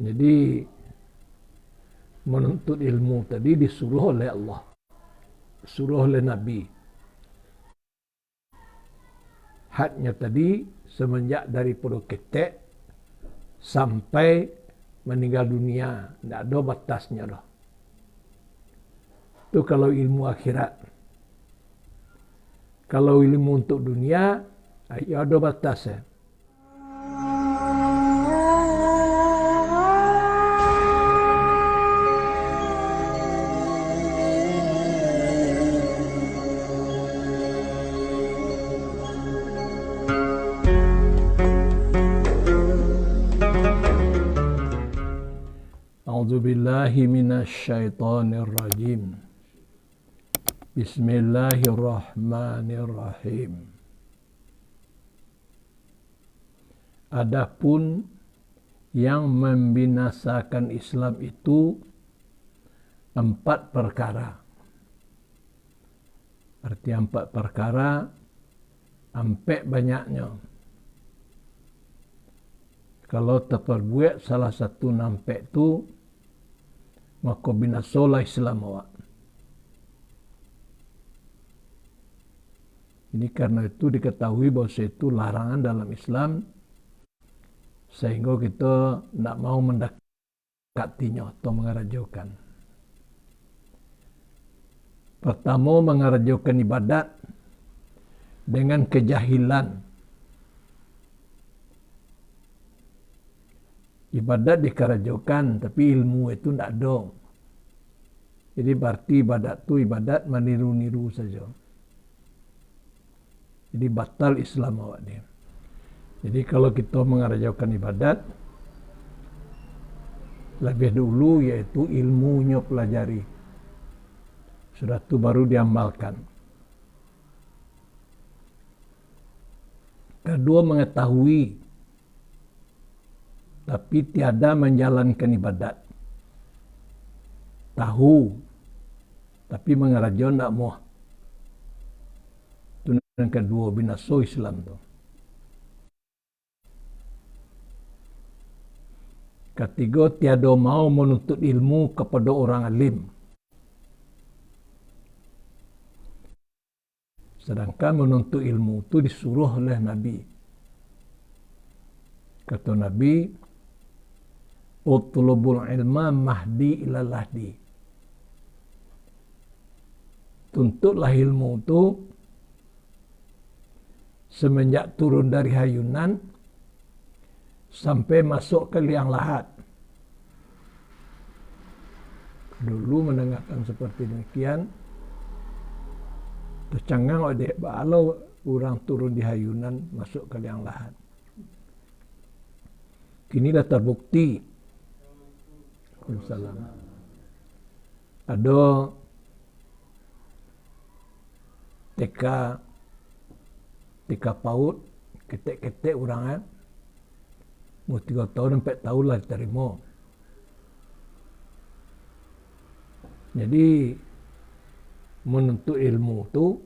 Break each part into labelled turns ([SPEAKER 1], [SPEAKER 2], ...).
[SPEAKER 1] Jadi menuntut ilmu tadi disuruh oleh Allah, disuruh oleh Nabi. Hadnya tadi semenjak dari pondok ketek sampai meninggal dunia, tidak ada batasnya dah. Itu kalau ilmu akhirat. Kalau ilmu untuk dunia, ya ada batasnya. A'udzubillahi minasyaitonirrajim. Bismillahirrahmanirrahim. Adapun yang membinasakan Islam itu 4 perkara. Arti 4 perkara, sampai banyaknya. Kalau terperbuat salah satu nampak itu, maka binasalah Islam awak. Ini karena itu diketahui bahwa itu larangan dalam Islam, sehingga kita tidak mau mendekatinya atau mengerjakan. Pertama, mengerjakan ibadat dengan kejahilan. Ibadat dikerjakan, tapi ilmu itu tidak ada. Jadi berarti ibadat itu ibadat meniru-niru saja. Jadi batal Islam awak ni. Jadi kalau kita mengerjakan ibadat, lebih dulu yaitu ilmunya pelajari. Sudah itu baru diamalkan. Kedua, mengetahui tapi tiada menjalankan ibadat. Tahu tapi mengerjakan tidak mau. Itu yang kedua, binasa Islam tu. Ketiga, tiada mau menuntut ilmu kepada orang alim. Sedangkan menuntut ilmu itu disuruh oleh Nabi. Kata Nabi, utlubul ilma mahdi ila lahdi. Tuntutlah ilmu itu semenjak turun dari hayunan sampai masuk ke liang lahat. Dulu mendengarkan seperti demikian, tercengang oleh kalau orang turun di hayunan masuk ke liang lahat. Kini dah terbukti. Ada TK PAUD, ketek-ketek orang mau 3 tahun 4 tahun lah diterima. Jadi menuntut ilmu tu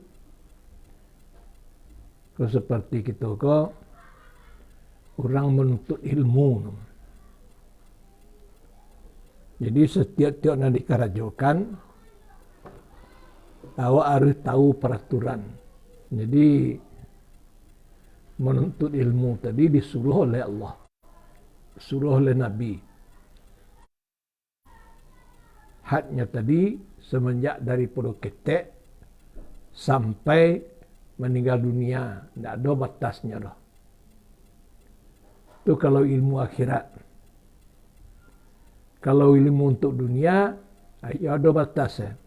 [SPEAKER 1] seperti kita ke orang menuntut ilmu. Jadi setiap-tiap nak dikerjakan, awak harus tahu peraturan. Jadi menuntut ilmu tadi disuruh oleh Allah, disuruh oleh Nabi. Hadnya tadi semenjak dari pondok ketek sampai meninggal dunia, tidak ada batasnya dah. Itu kalau ilmu akhirat. Kalau ilmu untuk dunia, ya ada batasnya.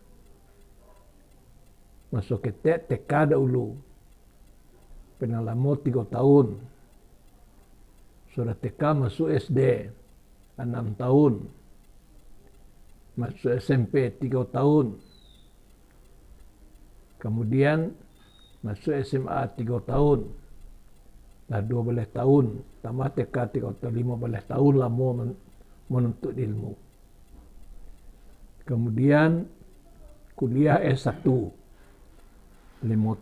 [SPEAKER 1] Masuk ketek TK dahulu. Pernah lama 3 tahun. Sudah TK masuk SD 6 tahun. Masuk SMP 3 tahun. Kemudian masuk SMA 3 tahun. Dah 12 tahun. Tambah TK 3 tahun, 15 tahun lama menuntut ilmu. Kemudian kuliah S1 5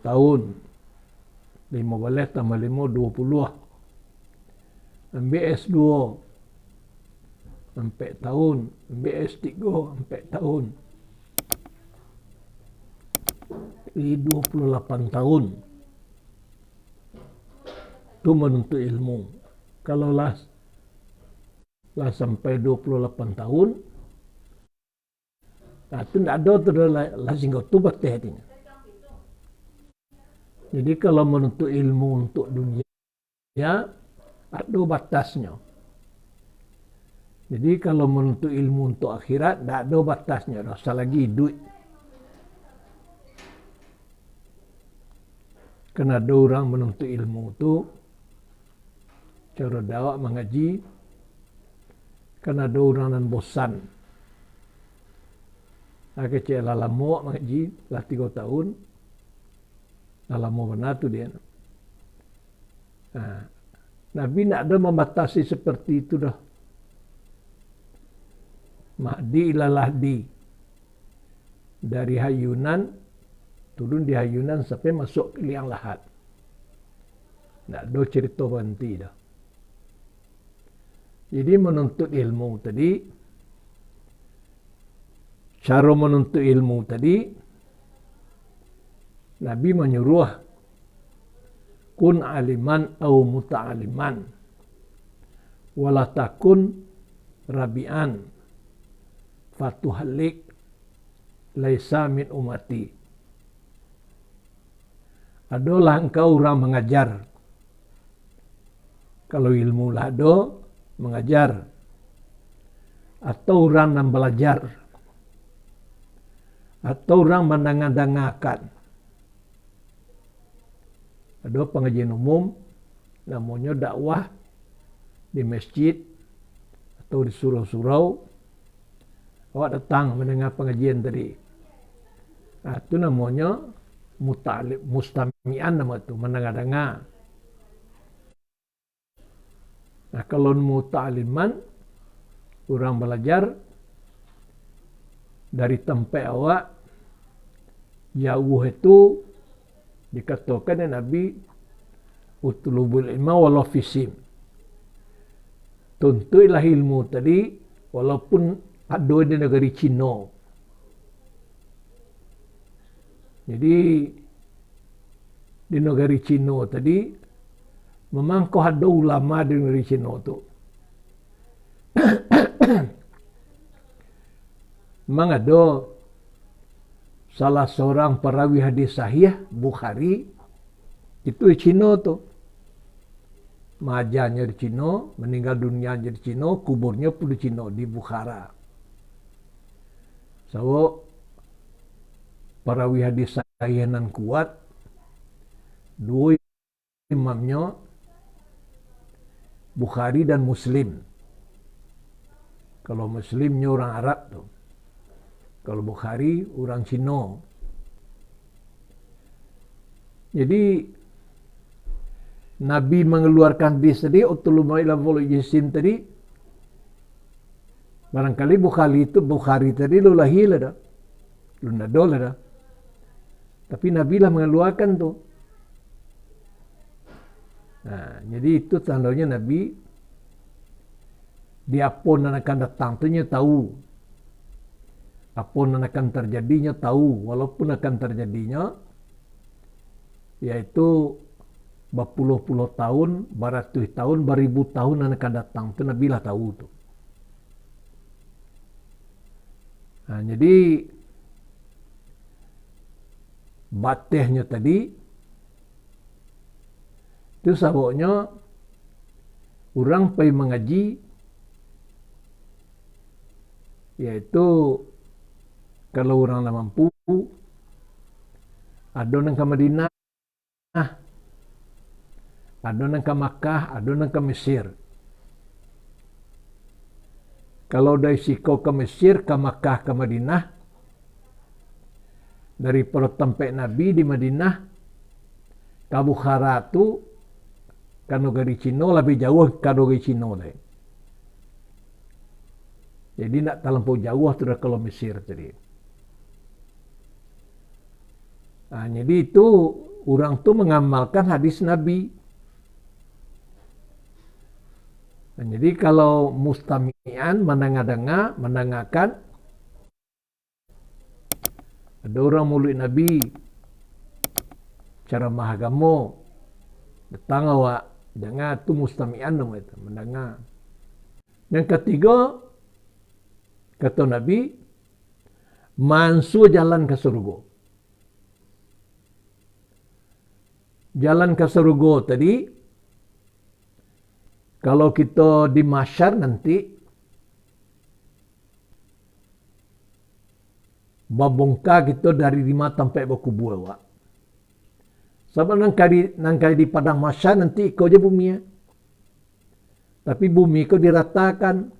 [SPEAKER 1] tahun. 15 tambah 5, 20. Ambil S2 4 tahun, BS3 4 tahun. Jadi 28 tahun itu menuntut ilmu. Kalau lah sampai 28 tahun, nah itu tidak ada tu lah sehingga tu betih hatinya. Jadi kalau menuntut ilmu untuk dunia, ya ada batasnya. Jadi kalau menuntut ilmu untuk akhirat, tidak ada batasnya. Rasa lagi duit. Karena ada orang menuntut ilmu itu, cara dawak mengaji, karena ada orang yang bosan. Kecil lah lama mengaji, lah 3 tahun, lah lama benar tu dia. Nah, Nabi tidak ada membatasi seperti itu dah. Mahdi ila lahdi. Dari hayunan, turun di hayunan sampai masuk ke liang lahat. Tidak ada cerita berhenti dah. Jadi menuntut ilmu tadi, cara menuntut ilmu tadi, Nabi menyuruh kun aliman au muta'aliman wala takun rabi'an fatuhalik laisa min umati. Adalah engkau orang mengajar. Kalau ilmu lah ada, mengajar. Atau orang yang belajar. Atau orang mendengar-dengarkan. Ada pengajian umum, namanya dakwah di masjid atau di surau-surau. Awak datang mendengar pengajian tadi. Nah, itu namanya mustami'an nama itu, mendengar-dengar. Nah, kalau muta'aliman, orang belajar dari tempat awak, jauh itu dikatakan oleh Nabi utlubul ilma walau fisim. Tuntuilah ilmu tadi walaupun ada di negeri Cina. Jadi di negeri Cina tadi memang kau ada ulama di negeri Cina tu. Memang ada salah seorang perawi hadis sahih Bukhari itu di Cina tu. Majarnya di Cina, meninggal dunia di Cina, kuburnya pun di Cina, di Bukhara. So, perawi hadis sahih nan kuat, dua imamnya Bukhari dan Muslim. Kalau Muslimnya orang Arab tu. Kalau Bukhari orang Cina. Jadi Nabi mengeluarkan hadis tadi utuluma ila jisim tadi. Barangkali Bukhari tadi lu lahir lah dah. Lu nadol lah dah. Tapi Nabi lah mengeluarkan tu. Nah, jadi itu tandanya Nabi di apa yang akan datang tu nya tahu. Apa yang akan terjadinya tahu. Walaupun akan terjadinya yaitu berpuluh-puluh tahun, beratus tahun, beribu tahun yang akan datang. Itu Nabi lah tahu tu. Nah, jadi batihnya tadi itu sabuknya orang pergi mengaji yaitu kalau orang tak mampu ada yang ke Madinah, ada yang ke Makkah, ada yang ke Mesir. Kalau dari Siko ke Mesir, ke Makkah, ke Madinah, dari tempat Nabi di Madinah, ke Bukhara tu, ke negeri Cina lebih jauh ke negeri Cina lah. Jadi nak terlampau jauh tu dah kalau Mesir tadi. Nah, jadi itu orang tu mengamalkan hadis Nabi. Jadi kalau mustami'an mendengarkan, ada orang mulut Nabi ceramah agama datang awak dengar tu mustami'an dong itu mendengar. Yang ketiga kata Nabi mansu jalan ke surga. Jalan ke surga tadi kalau kita di mahsyar nanti babongka kita dari 5 sampai berkubur awak. Sebab nangkai di padang mahsyar nanti kau je bumi ya. Tapi bumi kau diratakan.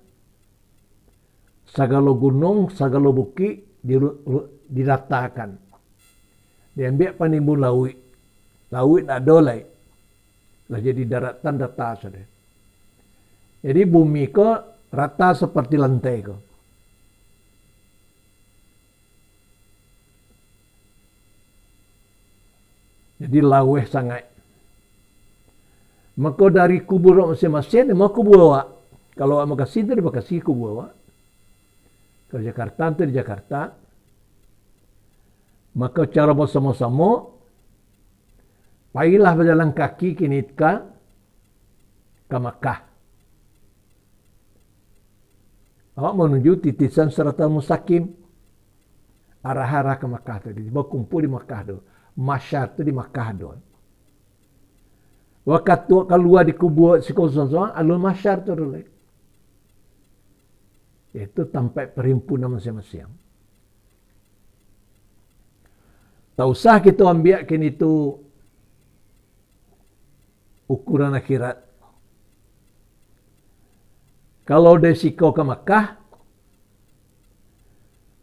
[SPEAKER 1] Segala gunung, segala bukit diratakan. Diambil panimbun laut. Laut tak ada lagi. Lah jadi daratan rata saja. Jadi bumi kau rata seperti lantai kau. Jadi laweh sangat. Maka dari kubur masing-masing, mau kubur awak. Kalau awak makasih itu, dia makasih kubur awak. Kalau Jakarta itu di Jakarta. Maka cara bersama-sama, payahlah berjalan kaki kini ke Makkah. Awak menuju titisan Siratal Mustaqim. Arah-arah ke Makkah tadi. Berkumpul di Makkah tu. Masyar tu di Makkah tu. Waktu tu keluar di kubur si kosong-kosong, alun masyar tu dulu. Itu tempat perhimpunan masing-masing. Tak usah kita ambil kini tu ukuran akhirat. Kalau desiko ke Makkah,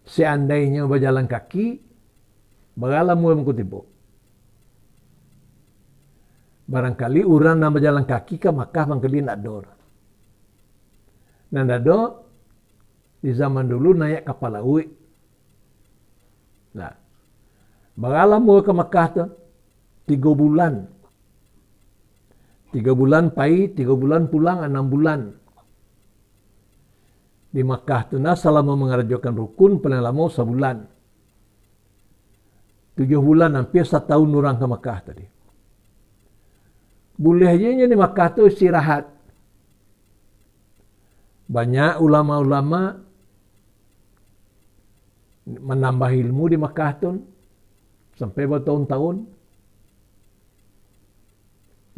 [SPEAKER 1] seandainya berjalan kaki, bagalah mu mengutipu. Barangkali orang yang berjalan kaki ke Makkah barangkali nak ada. Dan ada di zaman dulu naik kapal laut. Nah, bagalah mu ke Makkah tu 3 bulan. 3 bulan pai, 3 bulan pulang, 6 bulan. Di Makkah tu selama mengerjakan rukun paling lama sebulan. 7 bulan hampir 1 tahun orang ke Makkah tadi. Boleh aja di Makkah tu istirahat. Banyak ulama-ulama menambah ilmu di Makkah tu sampai bertahun-tahun.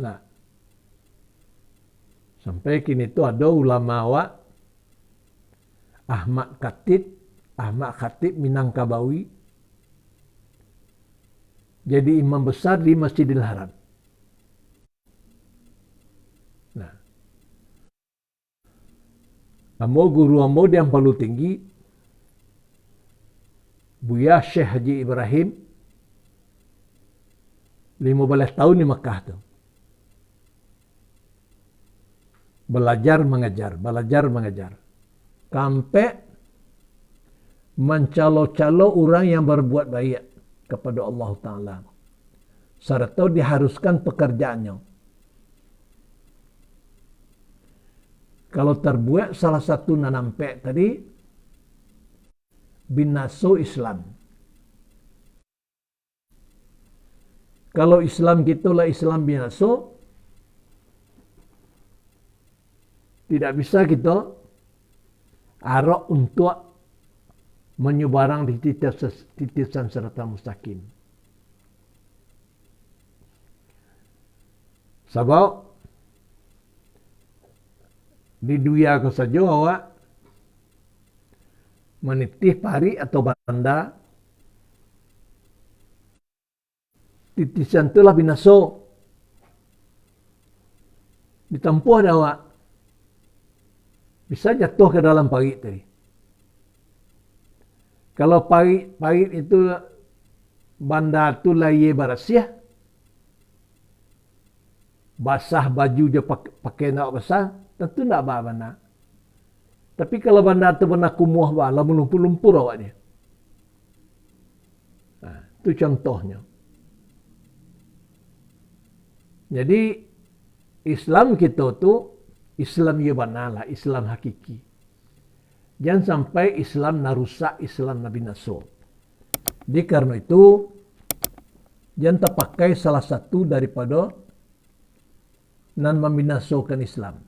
[SPEAKER 1] Nah, sampai kini tu ada ulama awak Ahmad Khatib Minangkabawi jadi imam besar di Masjidil Haram. Nah, guru amo yang paling tinggi Buya Syekh Haji Ibrahim 15 tahun di Makkah tu. Belajar mengajar. Sampai mencalo-calo orang yang berbuat baik kepada Allah Ta'ala. Serta diharuskan pekerjaannya. Kalau terbuat salah satu nanampe tadi, binaso Islam. Kalau Islam gitulah Islam binaso, tidak bisa kita arok untuk menyebarang di titisan Siratal Mustaqim. Sebab di dunia ke saja awak menitih pari atau banda titisan itulah binaso ditempuh awak bisa jatuh ke dalam parit tadi. Kalau parit itu banda tu laye barasiah, basah baju je pakai nak basah, tentu nak bawa banda. Tapi kalau banda tu pernah kumuh bala melumpur-lumpur awak dia. Nah, itu contohnya. Jadi Islam kita tu Islam ya banalah, Islam hakiki. Jangan sampai Islam narusak Islam Nabi Naso. Jadi karena itu, jangan terpakai salah satu daripada nan membinasakan Islam.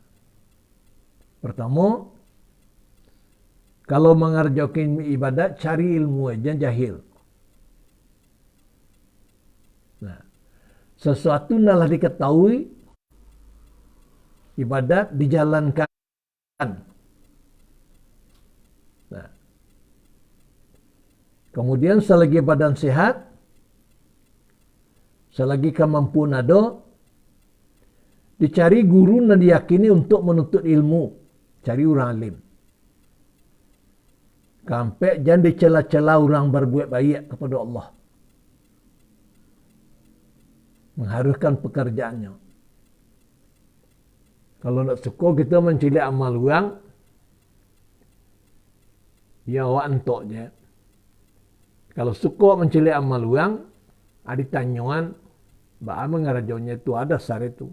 [SPEAKER 1] Pertama, kalau mengerjakan ibadat, cari ilmu, jangan jahil. Nah, sesuatu nalah diketahui, ibadat dijalankan. Nah, kemudian selagi badan sehat, selagi kemampuan ada, dicari guru yang diyakini untuk menuntut ilmu. Cari orang alim. Sampai jangan dicela-cela orang berbuat baik kepada Allah. Mengharuskan pekerjaannya. Kalau nak suka kita mencari amal orang, ya awak entok je. Kalau suka mencari amal orang, ada tanyaan, bahawa mengarajonya itu ada sar itu.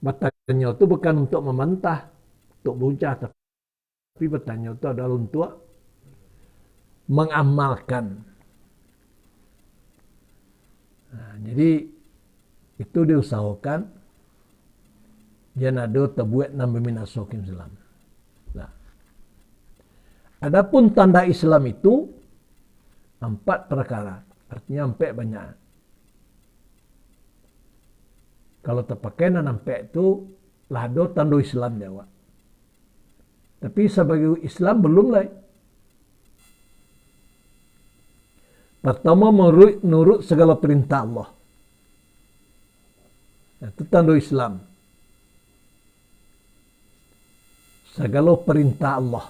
[SPEAKER 1] Bertanya itu bukan untuk membantah, untuk bujah, tapi bertanya itu adalah untuk mengamalkan. Nah, jadi itu diusahakan jangan ada terbuat dan meminasokin Islam. Nah, adapun tanda Islam itu 4 perkara, artinya 4 banyak. Kalau terpakai dan nampak itu lah ada tanda Islam Jawa. Tapi sebagai Islam belum lah. Pertama menurut segala perintah Allah. Itu tanda Islam. Segala perintah Allah.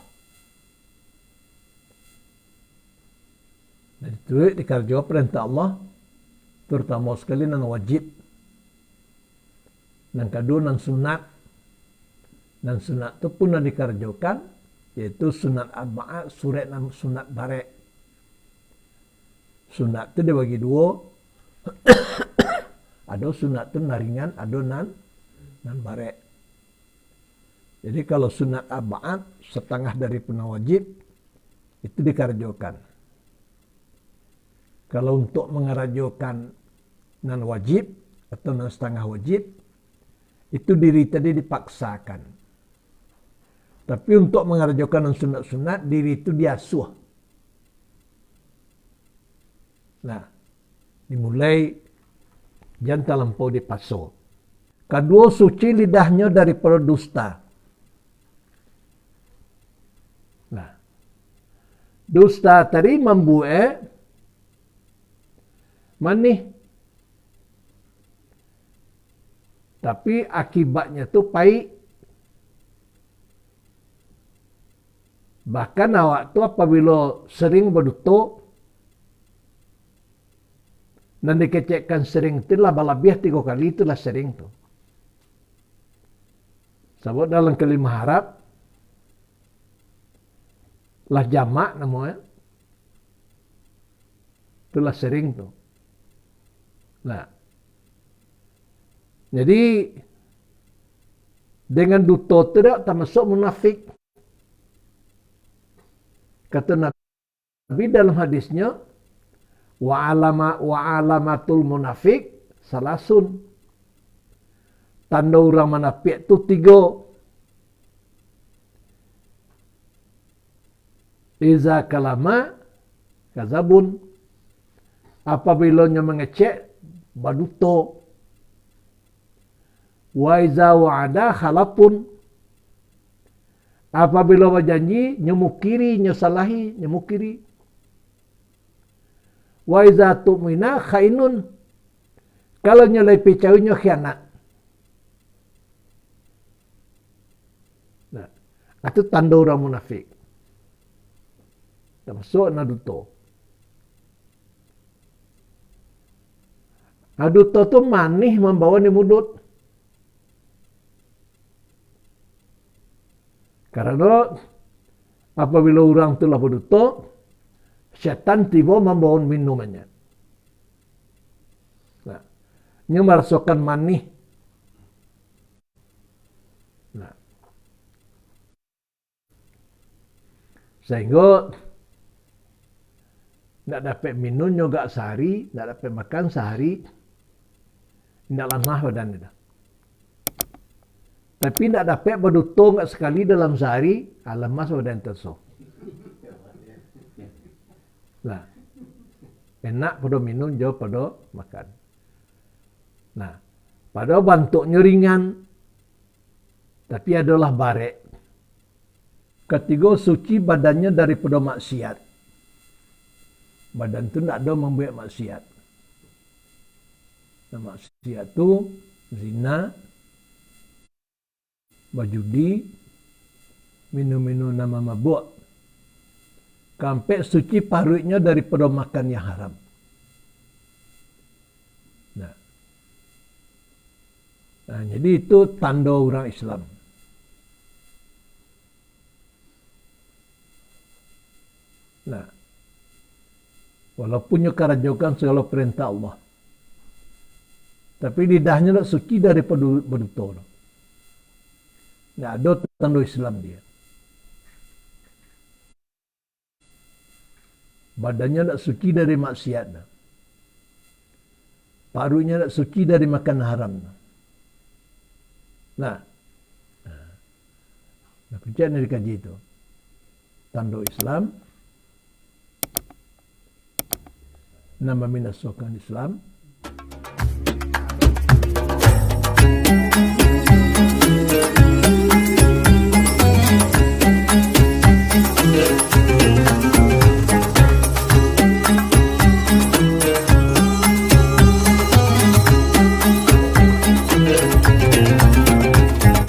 [SPEAKER 1] Dan itu dikerjakan perintah Allah, terutama sekali dan wajib. Dan kedua dan sunat. Dan sunat itu pun yang dikerjakan, yaitu sunat arba'ah, surat dan sunat barek. Sunat itu dibagi 2. Ada sunat itu naringan, ada nan barek. Jadi kalau sunat arba'ah, setengah dari wajib, itu dikerjakan. Kalau untuk mengerjakan nan wajib, atau nan setengah wajib, itu diri tadi dipaksakan. Tapi untuk mengerjakan sunat-sunat, diri itu diasuh. Nah, dimulai jangan terlampau dipaso. Kedua, suci lidahnya daripada dusta. Nah, dusta tadi membuat manih. Tapi akibatnya itu pahit. Bahkan awak tu apabila sering berdusta dan dikecekkan sering itulah balabih 3 kali itulah sering tu. Sebab dalam kelima harap lah jamak namanya. Itulah sering tu. Nah, jadi dengan dusta tidak termasuk munafik. Kata Nabi dalam hadisnya, wa alamatul munafik salasun. Tanda orang munafik itu 3. Iza kalama kazabun. Apabila mengecek baduto. Wa iza wa'ada khalapun. Apabila berjanji, nyemukiri, nyesalahi, nyemukiri. Wa iza tu'mina khainun. Kalau nyelai picaunya khianat. Nah, itu tanda orang munafik. Termasuk naduto. Naduto itu manih membawa di mulut. Karena apabila orang telah berdusta, syaitan tiba membawa minumannya. Nah, ini merasakan manih. Sehingga tidak dapat minum juga sehari, tidak dapat makan sehari, tidak lemah badan itu. Tapi tidak dapat berdutung sekali dalam sehari, lemas badan tersebut. Nah, enak pada minum jauh pada makan. Nah, pada bentuknya ringan, tapi adalah barek. Ketiga, suci badannya daripada maksiat. Badan itu tidak ada membuat maksiat. Nah, maksiat itu zina, berjudi, minum-minum nama mabuk. Sampai suci paruhnya daripada makan yang haram. Nah, jadi itu tanda orang Islam. Nah, walaupun kerajakan segala perintah Allah, tapi lidahnya tak suci daripada berdusta. Tidak ada tanda Islam dia. Badannya tak suci dari maksiat. Paruhnya tak suci dari makan haram. Nah, kerjaan dari kaji itu. Tanda Islam, nama minasukan Islam,